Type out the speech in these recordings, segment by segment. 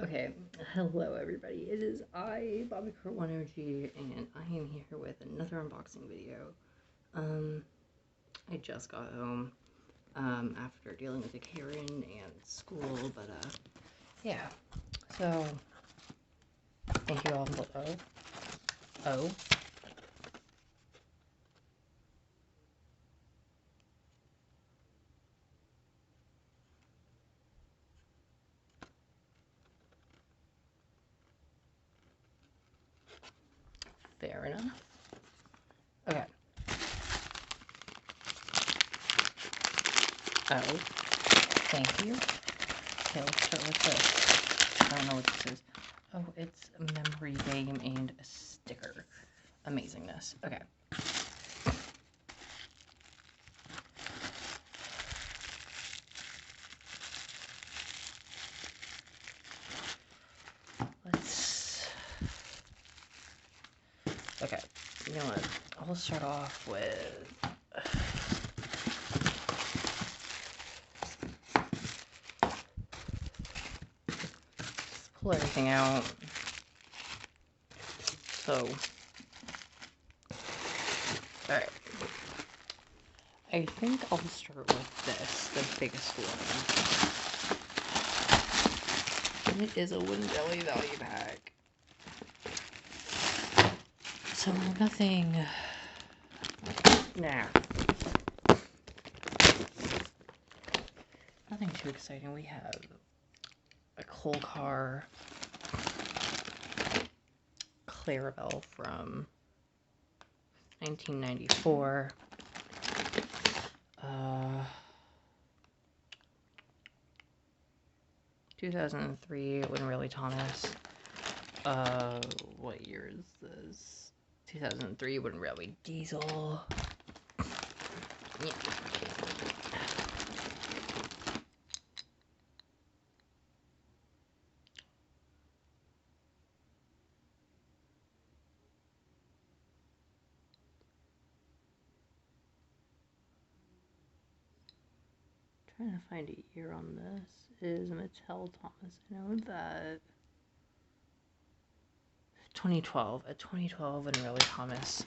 Okay, hello everybody. It is I, Bobby Kurt One Energy, and I am here with another unboxing video. I just got home after dealing with a Karen and school, but yeah. So thank you all. Oh, fair enough. Okay. Oh, thank you. Okay, let's start with this. I don't know what this is. Oh, it's a memory game and a sticker. Amazingness. Okay. Okay, you know what? I'll start off with pull everything out. So, alright. I think I'll start with this, the biggest one. And it is a Wooden Jelly value pack. So, nothing. Nah. Nothing too exciting. We have a Colcar Clarabelle from 1994. 2003, Win Really Thomas. What year is this? 2003, Win Really Diesel. Yeah. Trying to find a year on this. It is Mattel Thomas. I know that. 2012. A 2012 and Really Thomas.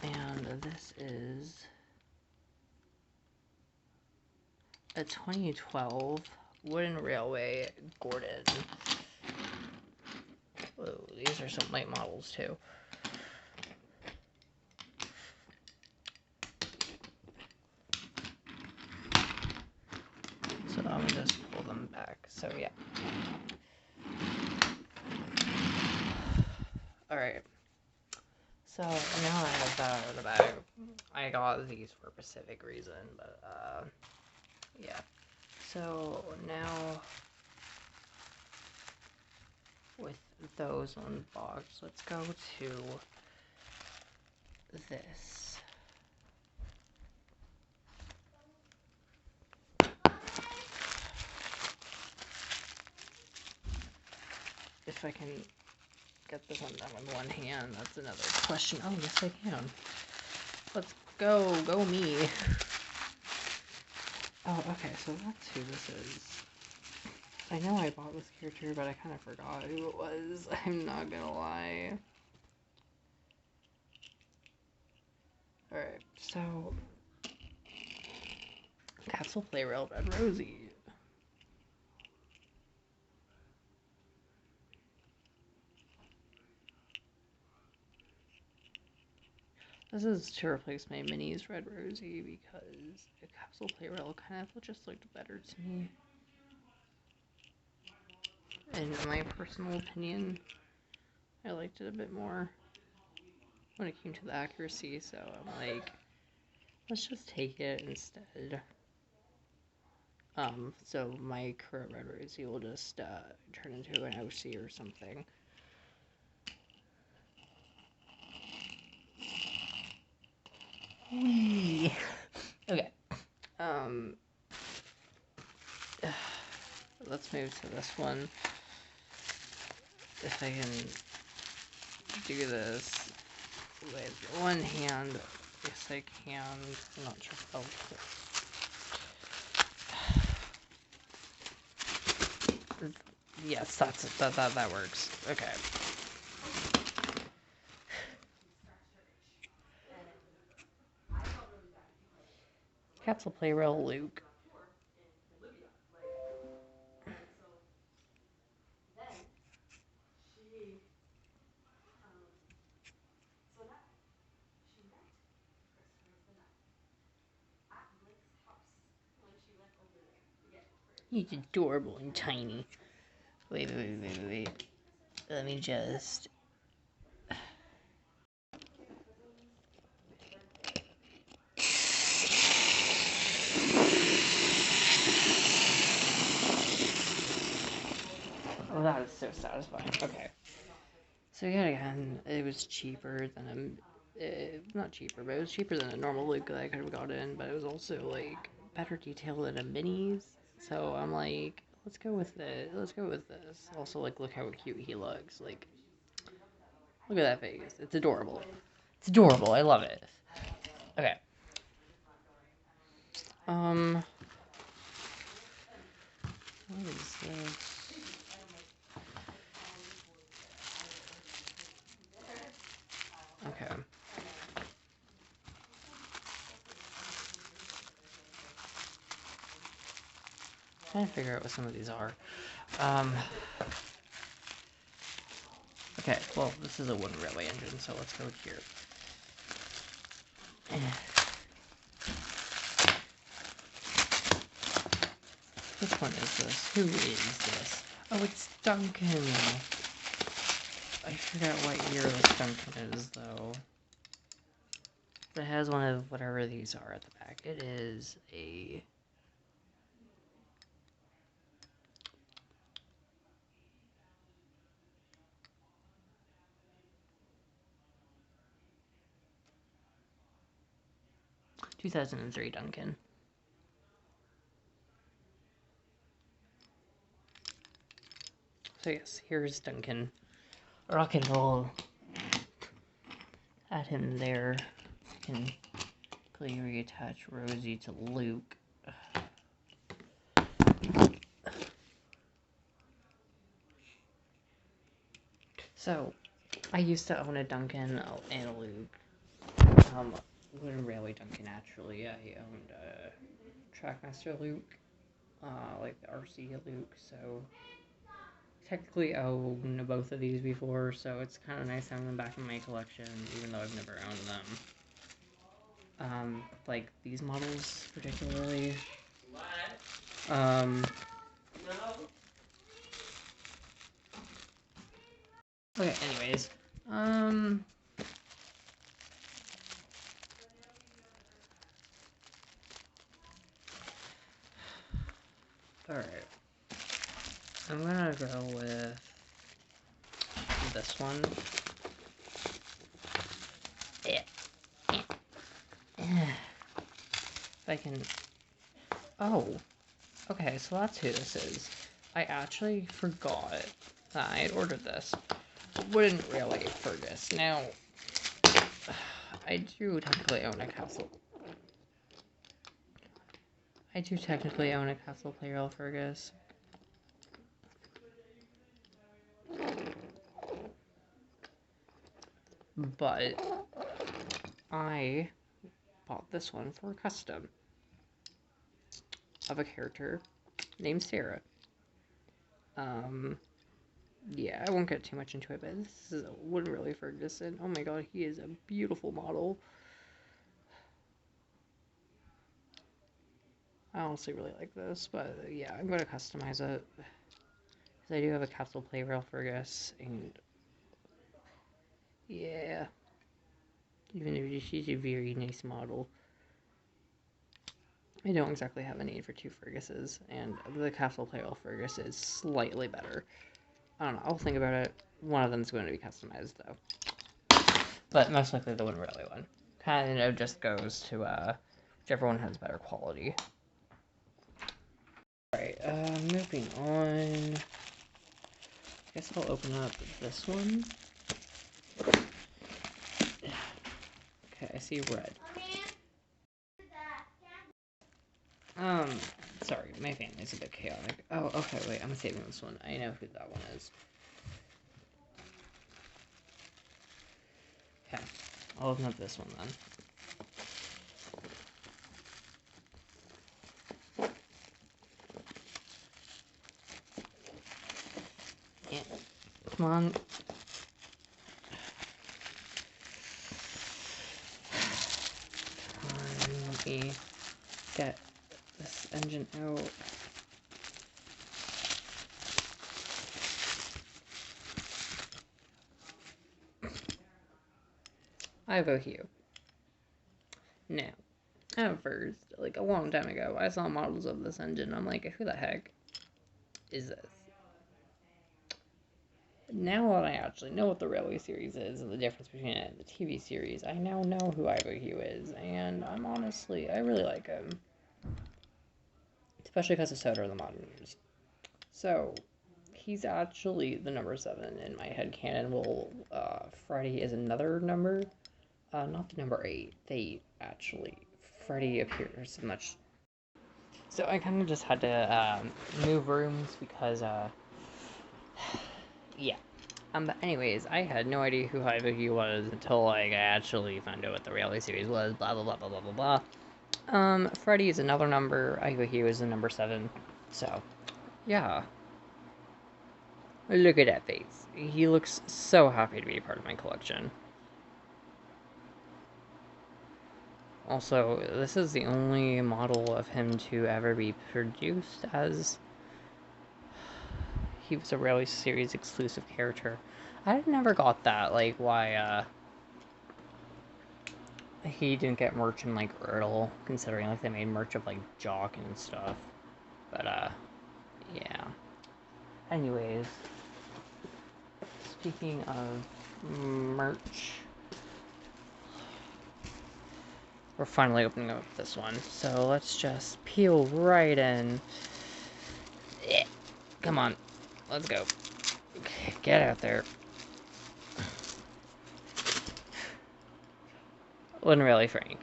And this is a 2012 Wooden Railway Gordon. Whoa, these are some late models too. So I'm gonna just pull them back. So yeah. Alright. So now I have that out of the bag. I got these for a specific reason, but yeah. So now with those unboxed, let's go to this. If I can get this undone with one hand, that's another question. Oh, yes, I can. Let's go. Go me. Oh, okay, so that's who this is. I know I bought this character, but I kind of forgot who it was. I'm not gonna lie. Alright, so Castle Playrail Red Rosie. This is to replace my minis Red Rosie because the Castle Playrail kind of just looked better to me. In my personal opinion, I liked it a bit more when it came to the accuracy, so I'm like, let's just take it instead. So my current Red Rosie will just turn into an OC or something. Whee! Okay. Let's move to this one. If I can do this with one hand, yes I can. I'm not sure if I'll Yes, that works. Okay. Capsule Playroll Luke. He's adorable and tiny. Wait. Let me just... Oh, that is so satisfying. Okay. So yeah, again, it was cheaper than not cheaper, but it was cheaper than a normal Luke that I could have gotten, but it was also, like, better detail than a minis. So I'm like, let's go with this. Also, like, look how cute he looks. Like, look at that face. It's adorable. It's adorable. I love it. Okay. What is this? Okay. Trying to figure out what some of these are. Okay, well, this is a Wooden Railway engine, so let's go here. Which one is this? Who is this? Oh, it's Duncan! I forgot what year this Duncan is, though. It has one of whatever these are at the back. It is a... ...2003 Duncan. So yes, here's Duncan. Rock and roll. Add him there. Can clearly reattach Rosie to Luke. So, I used to own a Duncan and a Luke. Wooden Railway Duncan, actually. I owned a Trackmaster Luke, like the RC Luke, so technically owned both of these before, so it's kind of nice having them back in my collection, even though I've never owned them. Like these models particularly. No. Okay, anyways. Alright. I'm gonna go with this one. If I can... Oh. Okay, so that's who this is. I actually forgot that I had ordered this. Wooden Railway Fergus. Now, I do technically own a Castle. I do technically own a Castle Playroll Fergus. But I bought this one for a custom of a character named Sarah. Yeah, I won't get too much into it, but this is a Wooden Railway Fergus, and oh my god, he is a beautiful model. I honestly really like this, but yeah, I'm going to customize it. Because I do have a Castle Playroll Fergus, and yeah, even if she's a very nice model. I don't exactly have a need for two Ferguses, and the Castle Playroll Fergus is slightly better. I don't know, I'll think about it. One of them is going to be customized, though. But most likely the Wooden Railway one. Kind of just goes to, whichever one has better quality. Alright, moving on. I guess I'll open up this one. Okay, I see red. Sorry, my family's a bit chaotic. Oh, okay, wait, I'm saving this one. I know who that one is. Okay, I'll open up this one then. Yeah. Come on. Let me get this engine out. Ivo Hue. Now, at first, like a long time ago, I saw models of this engine. I'm like, who the heck is this? Now that I actually know what the Railway Series is and the difference between it and the TV series, I now know who Ivo Hue is, and I really like him. Especially because of Soda in the Modern Years. So, he's actually the number 7 in my headcanon. Well, Freddy is another number. Not the number 8. Freddy appears much. So I kind of just had to move rooms because, yeah. But anyways, I had no idea who Ivo Hue was until, like, I actually found out what the Railway Series was, blah, blah, blah, blah, blah, blah, blah. Freddy is another number, Ivo Hue is the number 7, so, yeah. Look at that face. He looks so happy to be a part of my collection. Also, this is the only model of him to ever be produced as... He was a Railway Series exclusive character. I never got that, like, why, he didn't get merch in, like, Ertl, considering, like, they made merch of, like, Jock and stuff. But, yeah. Anyways, speaking of merch, we're finally opening up this one, so let's just peel right in. Come on, let's go. Get out there. Wasn't really Frank.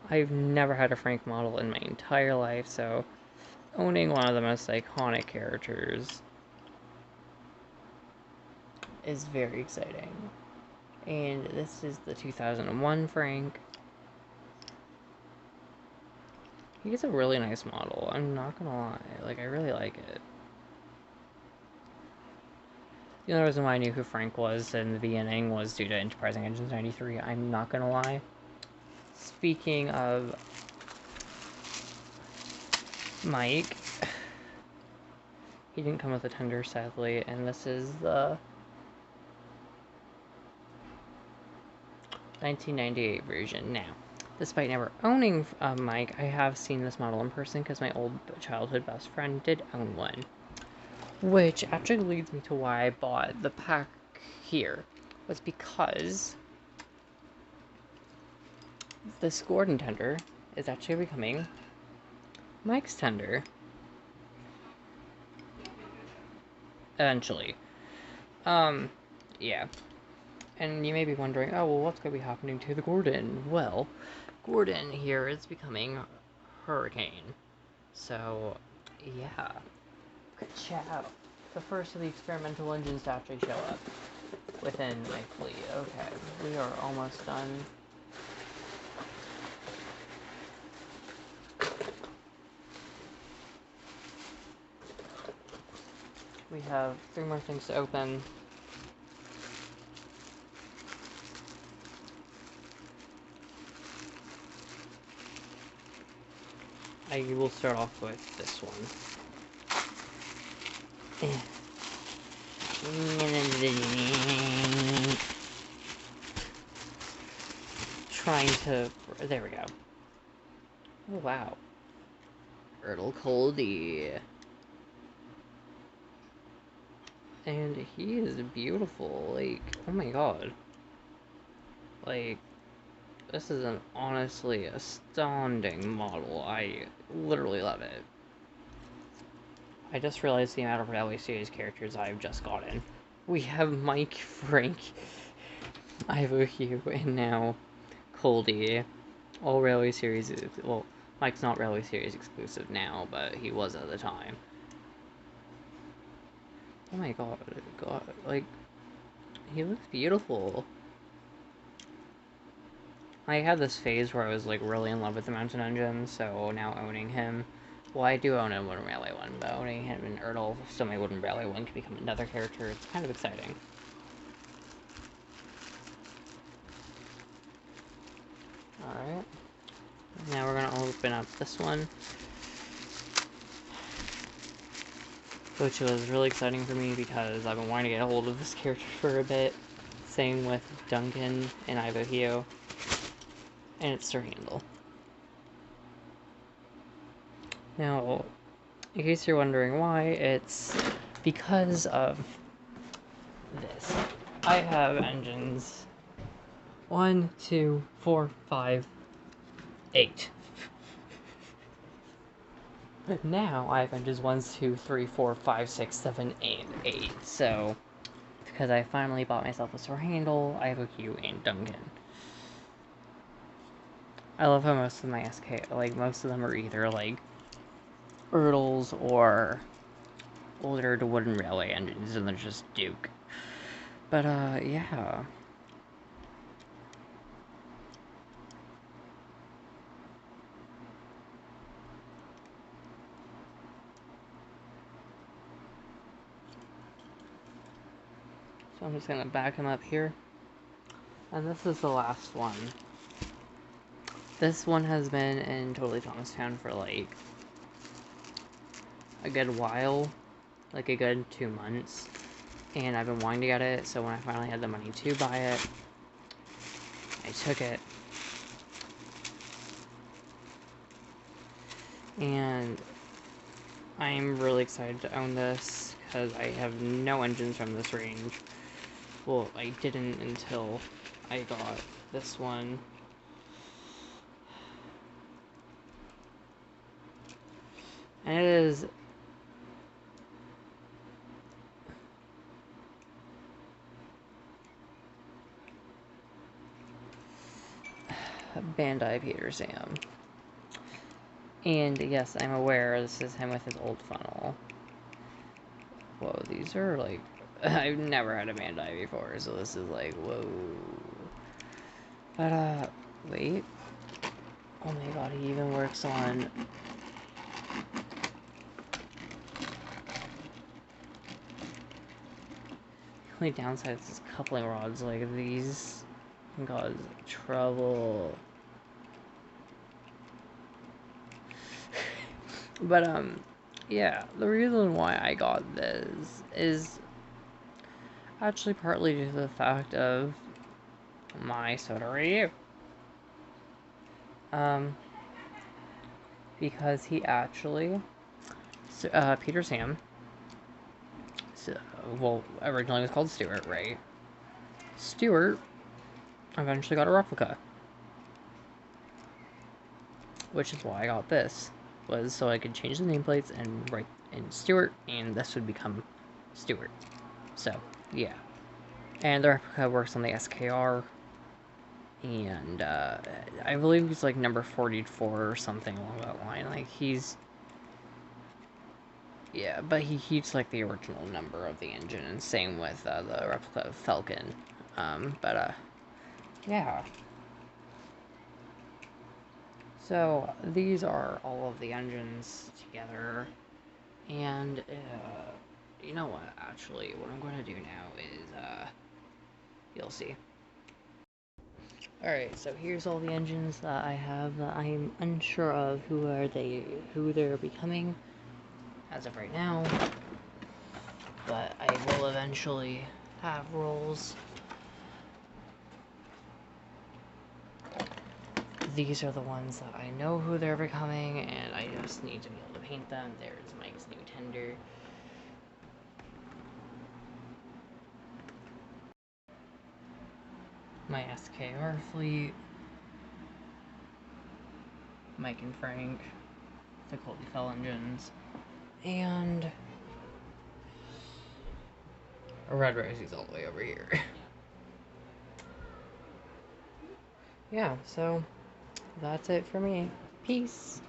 I've never had a Frank model in my entire life, so owning one of the most iconic characters is very exciting. And this is the 2001 Frank. He's a really nice model, I'm not gonna lie. Like, I really like it. The only reason why I knew who Frank was in the beginning was due to Enterprising Engines 93, I'm not gonna lie. Speaking of Mike, he didn't come with a tender, sadly, and this is the 1998 version. Now, despite never owning Mike, I have seen this model in person because my old childhood best friend did own one. Which actually leads me to why I bought the pack here. Was because this Gordon tender is actually becoming Mike's tender. Eventually. Yeah. And you may be wondering, oh, well, what's going to be happening to the Gordon? Well, Gordon here is becoming Hurricane. So, yeah. Ka-chow. The first of the experimental engines to actually show up within my fleet. Okay, we are almost done. We have 3 more things to open. I will start off with this one. Trying to... There we go. Oh, wow. Ertl Coldy. And he is beautiful. Like, oh my god. Like, this is an honestly astounding model. I literally love it. I just realized the amount of Railway Series characters I've just gotten. We have Mike, Frank, Ivo Hue, and now Coldy. All Railway Series, well, Mike's not Railway Series exclusive now, but he was at the time. Oh my god, like, he looks beautiful. I had this phase where I was, like, really in love with the Mountain Engine, so now owning him... Well, I do own a Wooden Railway one, but owning him in Erdl, so my Wooden Railway one can become another character, it's kind of exciting. Alright. Now we're gonna open up this one, which was really exciting for me because I've been wanting to get a hold of this character for a bit. Same with Duncan and Ivo and it's Sir Handel. Now, in case you're wondering why, it's because of this. I have engines 1, 2, 4, 5, 8. Now I have engines 1, 2, 3, 4, 5, 6, 7, and 8. So, because I finally bought myself a Sir Handel, Ivo, and Duncan. I love how most of my SK, like, most of them are either, like, Erdls or older to Wooden Railway engines, and they're just Duke. But, yeah. So I'm just gonna back him up here. And this is the last one. This one has been in Totally Thomastown for, like, a good while. Like, a good 2 months. And I've been wanting to get it, so when I finally had the money to buy it, I took it. And I'm really excited to own this, because I have no engines from this range. Well, I didn't until I got this one. And it is Bandai Peter Sam. And yes, I'm aware this is him with his old funnel. Whoa, these are like... I've never had a Bandai before, so this is like, whoa. But, wait. Oh my god, he even works on... The only downside is coupling rods like these can cause trouble. But, yeah, the reason why I got this is actually partly due to the fact of my Soda review. Because he actually, Peter Sam, well, originally was called Stuart, right? Stuart eventually got a replica. Which is why I got this. Was so I could change the nameplates and write in Stuart, and this would become Stuart. So, yeah. And the replica works on the SKR, and I believe he's like number 44 or something along that line. Like, he's... Yeah, but he keeps like the original number of the engine, and same with the replica of Falcon. Yeah. So, these are all of the engines together, and, you know what, actually, what I'm going to do now is, you'll see. Alright, so here's all the engines that I have that I'm unsure of who they're becoming, as of right now, but I will eventually have roles. These are the ones that I know who they're becoming, and I just need to be able to paint them. There's Mike's new tender. My SKR fleet. Mike and Frank. The Colby Fell engines. And... Red Rosie's all the way over here. Yeah, so... That's it for me. Peace.